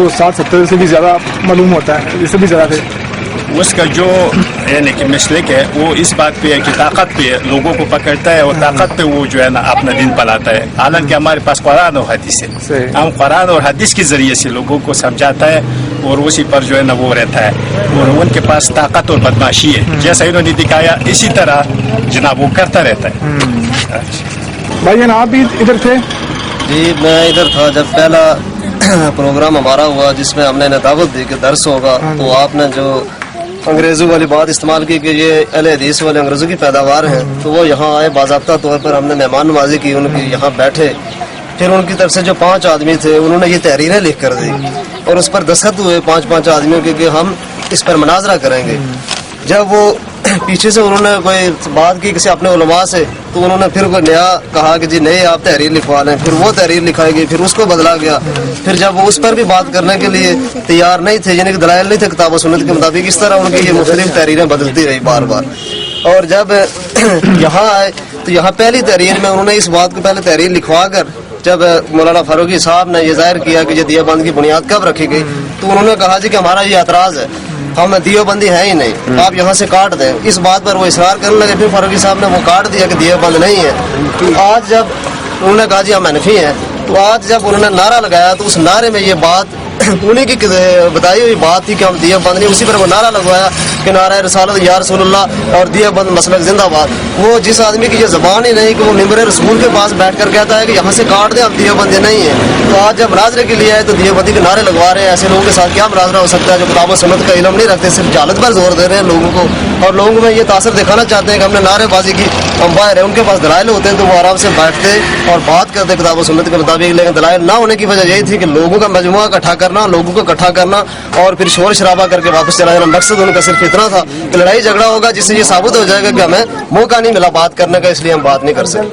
तो 60-70 से भी ज़्यादा मालूम होता है, इससे भी ज़्यादा थे। उसका जो यानी कि मसलक है वो इस बात पे है कि ताकत पे लोगों को पकड़ता है और ताकत पे वो जो है ना अपना दिन पलाता है। हालांकि हमारे पास कुरान और हदीस है, हम कुरान और हदीस के ज़रिए से लोगों को समझाता है और उसी पर जो है ना वो रहता है। और उनके पास ताकत और बदमाशी है, जैसा इन्होंने दिखाया इसी तरह जनाब वो करता रहता है। भाई आप भी इधर थे? जी मैं इधर था जब पहला प्रोग्राम हमारा हुआ जिसमें हमने दावत दी कि दर्स होगा, तो आपने जो अंग्रेज़ों वाली बात इस्तेमाल की कि ये अहले हदीस वाले अंग्रेज़ों की पैदावार हैं, तो वो यहाँ आए, बाज़ाब्ता तौर पर हमने मेहमान नवाजी की, उनकी यहाँ बैठे, फिर उनकी तरफ से जो 5 आदमी थे उन्होंने ये तहरीरें लिख कर दी और उस पर दस्तखत हुए 5-5 आदमियों के कि हम इस पर मुनाजरा करेंगे। जब वो पीछे से उन्होंने कोई बात की किसी अपने उलमा से, तो उन्होंने फिर कोई नया कहा कि जी नहीं आप तहरीर लिखवा लें, फिर वो तहरीर लिखाई गई, फिर उसको बदला गया। फिर जब वो उस पर भी बात करने के लिए तैयार नहीं थे, यानी कि दलाइल नहीं थे किताब व सुन्नत के मुताबिक, इस तरह उनकी ये मुख्तलिफ तहरीरें बदलती रही बार बार। और जब यहाँ आए तो यहाँ पहली तहरीर में उन्होंने इस बात को पहले तहरीर लिखवा कर जब मौलाना फारूकी साहब ने ये जाहिर किया कि ये दियाबंद की बुनियाद कब रखी गई, तो उन्होंने कहा जी कि हमारा ये एतराज़ है, हम दियोबंदी है ही नहीं, आप यहाँ से काट दें। इस बात पर वो इसरार करने लगे, फिर फारूकी साहब ने वो काट दिया कि दियोबंद नहीं है। तो आज जब उन्होंने कहा जी हम हनफी हैं, तो आज जब उन्होंने नारा लगाया तो उस नारे में ये बात उन्हीं की बताई हुई बात थी कि हम दियोबंद नहीं, उसी पर वो नारा लगवाया कि नारा रसालत या रसूलुल्लाह और दियोबंद मसलक जिंदाबाद। वो जिस आदमी की ये ज़बान ही नहीं कि वो मिंबर रसूल के पास बैठ कर कहता है कि यहाँ से काट दे, हम दियोबंदी नहीं है, तो आज जब मुनाजरे के लिए आए तो दियोबंदी के नारे लगवा रहे हैं। ऐसे लोगों के साथ क्या मुनाजरा हो सकता है जो किताब व सुन्नत का इल्म नहीं रखते, सिर्फ जालत पर जोर दे रहे हैं लोगों को, और लोगों में ये तासर दिखाना चाहते हैं कि हमने नारेबाजी की, हम बाहर है। उनके पास दलाइल होते हैं तो वो आराम से बैठते और बात करते किताब व सुन्नत के मुताबिक, लेकिन दलाइल ना होने की वजह यही थी कि लोगों का मजमुआ इकट्ठा करना, लोगों को इकट्ठा करना और फिर शोर शराबा करके वापस चला जाना। मकसद उनका सिर्फ इतना था कि लड़ाई झगड़ा होगा जिससे ये साबित हो जाएगा कि हमें मौका नहीं मिला बात करने का, इसलिए हम बात नहीं कर सकते।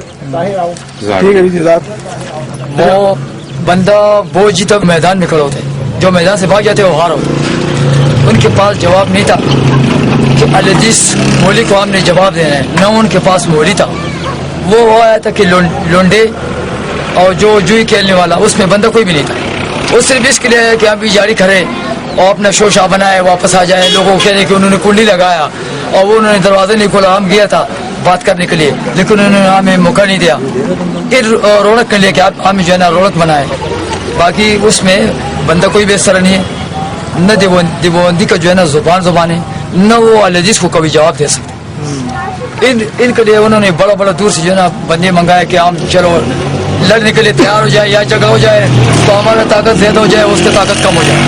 ठीक है जी। वो बंदा वो जीता मैदान में खड़े होते, जो मैदान से भाग जाते वो हार होते। उनके पास जवाब नहीं था कि अल-हदीस मौली को हमने जवाब देना है, न उनके पास मौली था। वो आया था कि लोंडे और जो जुई खेलने वाला, उसमें बंदा कोई भी नहीं था। वो सिर्फ इसके लिए है कि हम भी जारी करें और अपना शोशा बनाए, वापस आ जाए। लोगों को कहने कि उन्होंने कुंडी लगाया और वो उन्होंने दरवाज़ा नहीं खोला, हम गया था बात करने के लिए, लेकिन उन्होंने हमें मौका नहीं दिया। फिर रौनक के लिए कि आप हमें जो है ना रौनक बनाए, बाकी उसमें बंदा कोई भी इस तरह नहीं है। न दिवबंदी का जो है ना जुबान है, न वो अल-हदीस को कभी जवाब दे सकते। इनके लिए उन्होंने बड़ा बड़ा दूर से जो है ना बंदे मंगाए कि हम चलो लड़ने के लिए तैयार हो जाए या झगड़ा हो जाए तो हमारा ताकत ज़्यादा हो जाए, उसकी ताकत कम हो जाए,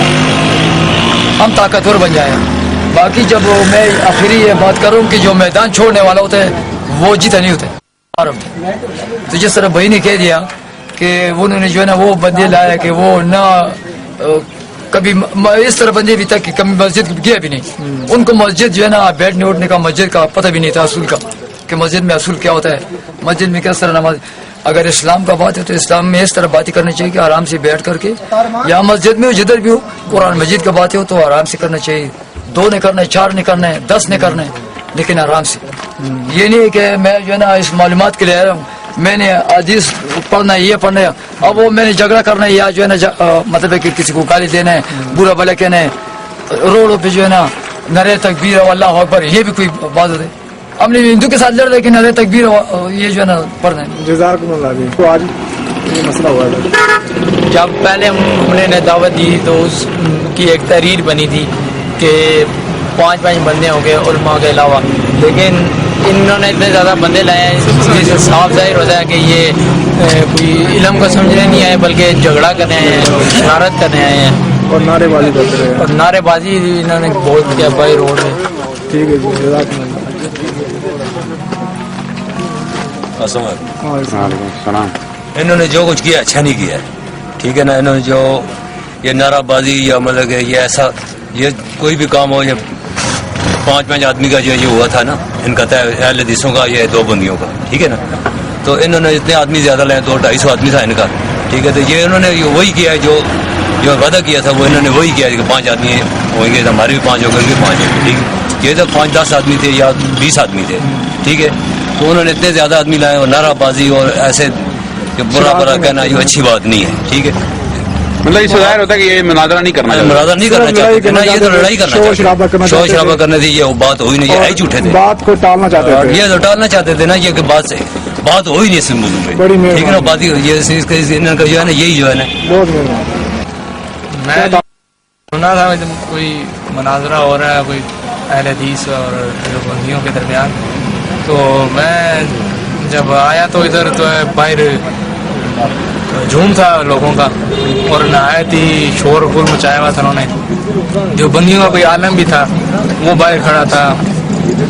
हम ताकतवर बन जाए। बाकी जब मैं आखिरी ये बात करूँ कि जो मैदान छोड़ने वाला होता है वो जीता नहीं होता है। तो जिस तरह भाई ने कह दिया कि उन्होंने जो है ना वो बंदे लाया कि वो ना कभी इस तरह बंदे भी था कि कभी मस्जिद गया भी नहीं, उनको मस्जिद जो है ना बैठने उठने का मस्जिद का पता भी नहीं था, असूल का कि मस्जिद में असूल क्या होता है, मस्जिद में किस तरह नमाज। अगर इस्लाम का बात है तो इस्लाम में इस तरह बातें करनी चाहिए कि आराम से बैठ करके, या मस्जिद में हो जिधर भी हो, कुरान मजीद का बातें हो तो आराम से करना चाहिए। 2 नहीं करना है, 4 नहीं करना है, 10 नहीं करना है, लेकिन आराम से। ये नहीं है कि मैं जो है ना इस मालूमात के लिए आ रहा हूँ, मैंने हदीस पढ़ना है, ये पढ़ना है, अब वो मैंने झगड़ा करना है या जो है ना मतलब है कि किसी को गाली देना है, बुरा भला कहना है, रोडों पे जो है ना नारे तकबीर अल्लाह अकबर, ये भी कोई बात होती है। हमने हिंदू के साथ लड़ रहे कि नारे तकबीर ये जो है ना पढ़ना है। तो आज ये मसला हुआ था, जब पहले हमने दावत दी तो उसकी एक तहरीर बनी थी कि 5-5 बंदे हो गए उलमा के अलावा, लेकिन इन्होंने इतने ज़्यादा बंदे लाए हैं जिससे साफ जाहिर होता है कि ये कोई इल्म को समझने नहीं आए बल्कि झगड़ा करने आए हैं, शरारत करने आए हैं और नारेबाजी करते रहे। और नारेबाजी इन्होंने बहुत किया भाई रोड में। ठीक है जी। इन्होंने जो कुछ किया अच्छा नहीं किया, ठीक है ना। इन्होंने जो ये नाराबाजी या मतलब ये ऐसा ये कोई भी काम हो, ये 5-5 आदमी का जो ये हुआ था ना, इनका अहले हदीसों का, ये 2 बंदियों का, ठीक है ना। तो इन्होंने इतने आदमी ज़्यादा लाए, 200-250 आदमी था इनका, ठीक है। तो ये इन्होंने वही किया है जो वादा किया था, वो इन्होंने वही किया है कि 5 आदमी होंगे, हमारे भी 5 होंगे, 5 होंगे, ठीक है। ये तो 5-10 आदमी थे या 20 आदमी थे, ठीक है। तो उन्होंने इतने ज़्यादा आदमी लाए और नाराबाजी और ऐसे बुरा कहना ये अच्छी बात नहीं है, ठीक है। मतलब इससे जाहिर होता है कि ये मुनाजरा नहीं करना चाहिए। मुनाजरा नहीं करना चाहते थे ना, ये तो लड़ाई करना शोर शराबा करना शोर चाहते थे। शराबा करने थी, ये बात हो ही नहीं, ये झूठे थे, बात को टालना चाहते थे। ये तो टालना चाहते थे ना, ये बात से बात हो ही नहीं इस मौजूद पे, बड़ी मेहरबानी। ठीक है ना, बात ही ये इनका जो है ना, यही जो है ना। बहुत मेहरबानी। मैं सुना था जब कोई मुनाजरा हो रहा है कोई अहले हदीस और बंदियों के दरमियान, तो मैं जब आया तो इधर तो बाहर झूम था लोगों का, और नहायत ही शोर गुल मचाया हुआ था उन्होंने। जो बंदियों का कोई आलम भी था वो बाहर खड़ा था,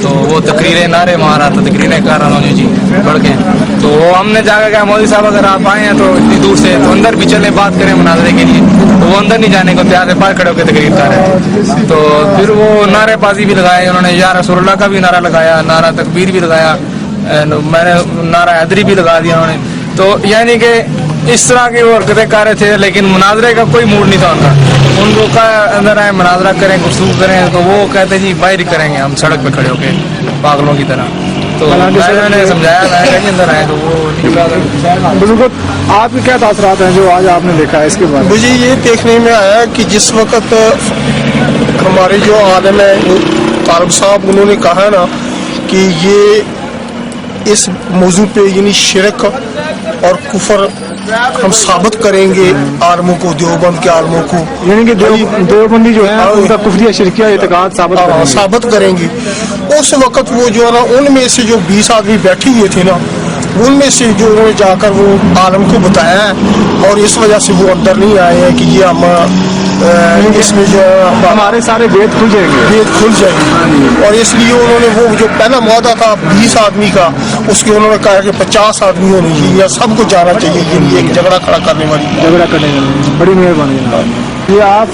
तो वो तकरीरें नारे मार रहा था, तकरीरें कर रहा था जी बढ़ के। तो वो हमने जाकर कहा मौलवी साहब अगर आप आए हैं तो इतनी दूर से तो अंदर भी चले बात करें मुनाजरे के लिए, तो वो अंदर नहीं जाने को तैयार है, बाहर खड़े होकर तकरीर कर रहे हैं। तो फिर वो नारेबाजी भी लगाए उन्होंने, या रसूलुल्लाह का भी नारा लगाया, नारा तकबीर भी लगाया, मैंने नारा हैदरी भी लगा दिया उन्होंने। तो यानी कि इस तरह की वो हरकतें कर रहे थे, लेकिन मुनाजरे का कोई मूड नहीं था उनका। उनको का अंदर आए मुनाजरा करें, गुफ्तगू करें, तो वो कहते जी बाहर ही करेंगे हम सड़क पे खड़े होके पागलों की तरह। तो मैंने समझाया मैं कहीं अंदर आए तो वो नहीं। बुजुर्गों, आपके क्या तासरात हैं जो आज आपने देखा है इसके बारे में? मुझे ये देखने में आया कि जिस वक्त हमारे जो आलम है तारक साहब, उन्होंने कहा ना कि ये इस मौजू पे यानी शिरक और कुफर हम साबित करेंगे आलमों को, देवबंद के आलमों को, यानी कि देवबंदी जो है उनका कुफरिया शिरकिया इत्तेकाद साबित करेंगे। उस वक्त वो जो है ना, उनमें से जो 20 आदमी बैठे हुए थे ना, उनमें से जो उन्होंने जाकर वो आलम को बताया है, और इस वजह से वो अंदर नहीं आए हैं कि ये हम इसमें जो हमारे सारे वेद खुल जाएंगे। और इसलिए उन्होंने वो जो पहला मुआदा था 20 आदमी का, उसके उन्होंने कहा कि 50 आदमी होने चाहिए या सबको जाना चाहिए, ये एक झगड़ा खड़ा करने वाली बड़ी मेहरबानी जनाब। ये आप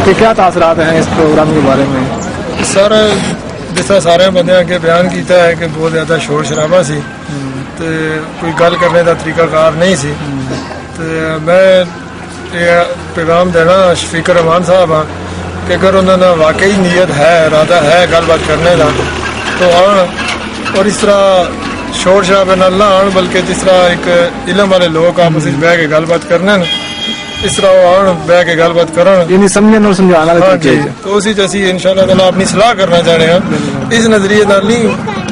के क्या तासरात हैं इस प्रोग्राम के बारे में? सर जिस तरह सारे बंदे अगे बयान किया है कि बहुत ज़्यादा शोर शराबा सी, तो कोई गल करने का तरीकाकार नहीं सी, तो मैं ये पैगाम देना शफीक रहमान साहब हाँ कि अगर उन्होंने वाकई नीयत है, इरादा है गलबात करने का, तो आन, और इस तरह शोर शराबे न ना आन, बल्कि जिस तरह एक इलम वाले लोग आपस में बह के गलबात करने न, इस तरह वो आन बह के गलबात करन, समझन और समझाना। हाँ जी, तो उसी जैसी इंशाअल्लाह ताला अपनी सलाह करना चाह रहे हैं। इस नजरिए नाल नहीं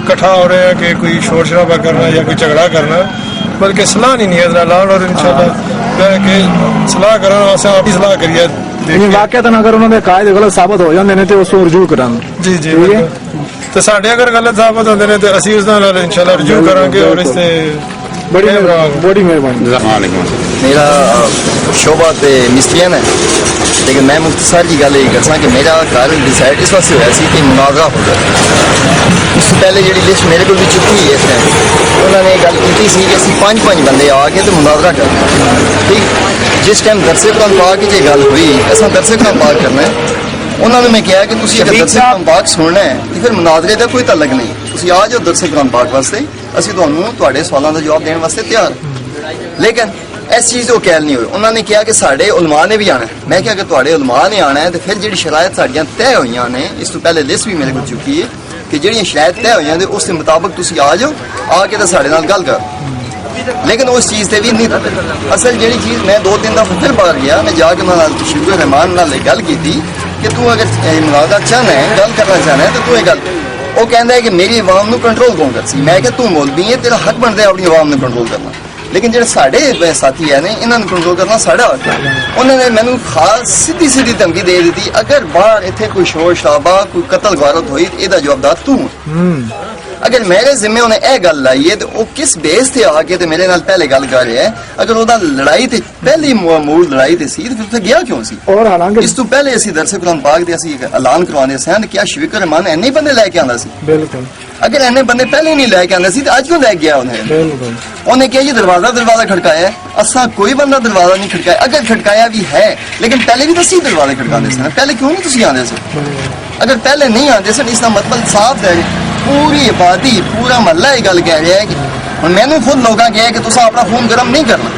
इकट्ठा हो रहे हैं कि कोई शोर शराबा करना या कोई झगड़ा करना, बल्कि सलाह नहीं नीयत नाल आन, और इंशाअल्लाह बह के सलाह करन, असां अपनी सलाह करिए। वाकई अगर उन्होंने कायदे गलत साबित हो जाते हैं तो उसको रजू करन। जी जी, तो साढ़े अगर गलत साबित होते हैं तो असी उस नाल इंशाअल्लाह रजू करांगे, और इससे बड़ी मेहरबानी। मेरा शोबा तो मिस्त्रियां है, लेकिन मैं मुख्तसर की गल यही करसा कि मेरा घर डिसाइड इस वास्ते होया सी कि मुनाजरा होगा। उस पहले जी लिस्ट मेरे को भी चुकी है, इस टाइम उन्होंने गल की सी कि असीं 5-5 बंदे आके तो मुनाजरा करना, ठीक। जिस टाइम दरसे कुरान पाक की गल हुई असां दरसे कुरान पाक करना है, उन्होंने मैं कहा कि तुसीं अगर दरसे कुरान पाक सुनना है तो फिर मुनाजरे का कोई तलक नहीं, तुसीं आ जाओ दरसे कुरान पाक वास्ते, असीं तुहानूं तुहाडे सवालों का जवाब देने वास्ते तैयार। लेकिन इस चीज़ को कैल नहीं हुई, उन्होंने कहा कि साढ़े उलमा ने भी आना है। मैं क्या कि तुहाडे उलमा ने आना है तो फिर जी शरायत साड़ियाँ तय हुई ने, इस तो पहले लिस्ट भी मेरे को चुकी है कि जी शरायत तय हुई तो उसके मुताबिक तुसीं आ जाओ, आके तो साढ़े नाल गल कर। लेकिन उस चीज़ से भी नहीं था असल जी चीज़। मैं 2-3 दफा फिर बाहर गया, मैं जाके उन्होंने शफीक रहमान नाल गल की थी कि तू अगर मुनाजरा चाहना है, गल करना चाहना है तो तू गल। वो कहता है कि मेरी आवाम को कंट्रोल कौन कर सी। मैं क्या तू मौलवी है, तेरा हक बनता है अपनी आवाम को कंट्रोल करना, लेकिन जो साढ़े साथी है ने इन्होंने कंट्रोल करना साढ़ा हक है। उन्होंने मैनू खास सीधी धमकी दे दी थी, अगर बाहर इतने कोई शोर शराबा कोई कतल गारत हुई तो यदा जवाबदार तू। अगर मेरे जिम्मे उन्हें यह गल लाई है तो वो किस बेस से आके तो मेरे नाल पहले गल कर रहा है। अगर वह लड़ाई थी पहली मूल लड़ाई थी सी तो फिर गया क्यों सी। और हालांकि इस तो पहले असी दरसे कुरान पाक दे असी ऐलान करवाने से क्या शफीक रहमान इन्ने बंदे लैके आंदा सी। बिल्कुल, अगर इन्ने बंदे पहले नहीं लैके आंदा सी तो अज क्यों लैके गया उन्हें। उन्हें क्या जी दरवाजा खड़काया, असा कोई बंदा दरवाजा नहीं खड़काया। अगर खड़काया भी है लेकिन पहले भी तो सी दरवाजे खड़काते थे, पहले क्यों नहीं तुसी आंदे थे। अगर पहले नहीं आते सन इसका मतलब साफ है पूरी आबादी पूरा महला ये गल कह रहा है कि हम मैंने खुद लोग कहा कि तुम अपना खून गर्म नहीं करना,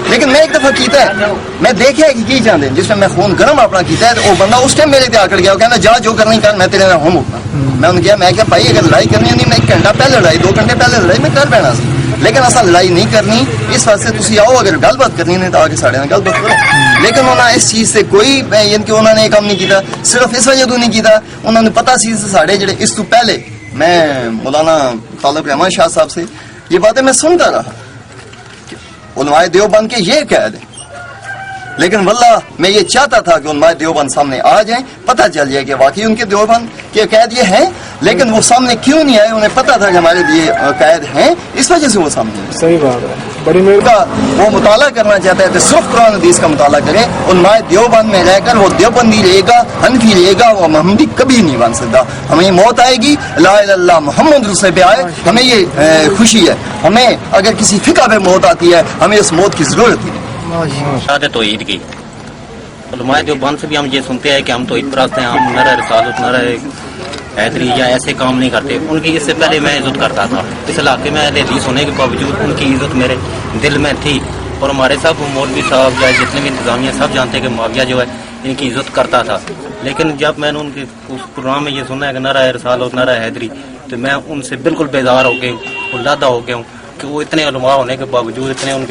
लेकिन मैं एक दफा किया है, मैं देखा है कि की चाहते हैं। जिसमें मैं खून गर्म अपना किया है तो वो बंदा उस टाइम मेरे पे आकर गया, कहना जा जो करना ही कर, मैं तेरे होम उठना। मैं उन्हें कहा, मैं क्या भाई अगर लड़ाई करनी नहीं, मैं 1 घंटा पहले लड़ाई 2 घंटे पहले लड़ाई मैं कर पैना सी, لیکن اصل لڑائی نہیں کرنی. اس واسطے تسی آؤ, اگر گل بات کرنی ہے تو آگے ساڑے نال گل بات کرو. لیکن انہوں نے اس چیز سے کوئی یعنی کہ انہوں نے یہ کام نہیں کیتا, صرف اس وجہ تو نہیں کیتا, انہوں نے پتا سی ساڑے جڑے اس تو پہلے میں مولانا طالب رحمان شاہ صاحب سے یہ باتیں میں سنتا رہا کہ علماء دیوبند کے یہ قید ہے, لیکن واللہ میں یہ چاہتا تھا کہ علماء دیوبند سامنے آ جائیں, پتہ چل جائے کہ واقعی ان کے دیوبند کے قید یہ ہیں, لیکن وہ سامنے کیوں نہیں آئے. انہیں پتہ تھا کہ ہمارے لیے قید ہیں, اس وجہ سے وہ سامنے آئے. صحیح بات ہے, بڑی مہربانی. وہ مطالعہ کرنا چاہتا ہے تو صرف قرآن حدیث کا مطالعہ کرے. علماء دیوبند میں رہ کر وہ دیوبندی رہے گا, حنفی رہے گا, وہ محمدی کبھی نہیں بن سکتا. ہمیں موت آئے گی لا الہ الا اللہ محمد رسول پہ آئے, ہمیں یہ خوشی ہے. ہمیں اگر کسی فقہ پہ موت آتی ہے ہمیں اس موت کی ضرورت ہے. شہادت توحید کی علماء دیوبند سے بھی ہم یہ سنتے ہیں کہ ہم توحید پرست ہیں, ہم نہ رسالت نہ حیدری یا ایسے کام نہیں کرتے. ان کی اس سے پہلے میں عزت کرتا تھا. اس علاقے میں اہل حدیث ہونے کے باوجود ان کی عزت میرے دل میں تھی, اور ہمارے صاحب مولوی صاحب یا جتنے بھی انتظامیہ سب جانتے ہیں کہ معاویہ جو ہے ان کی عزت کرتا تھا. لیکن جب میں نے ان کے اس پروگرام میں یہ سنا ہے کہ نہ رسالت نہ حیدری, تو میں ان سے بالکل بیزار ہو گیا ہوں, لادہ ہو گیا ہوں کہ وہ اتنے علماء ہونے کے باوجود اتنے ان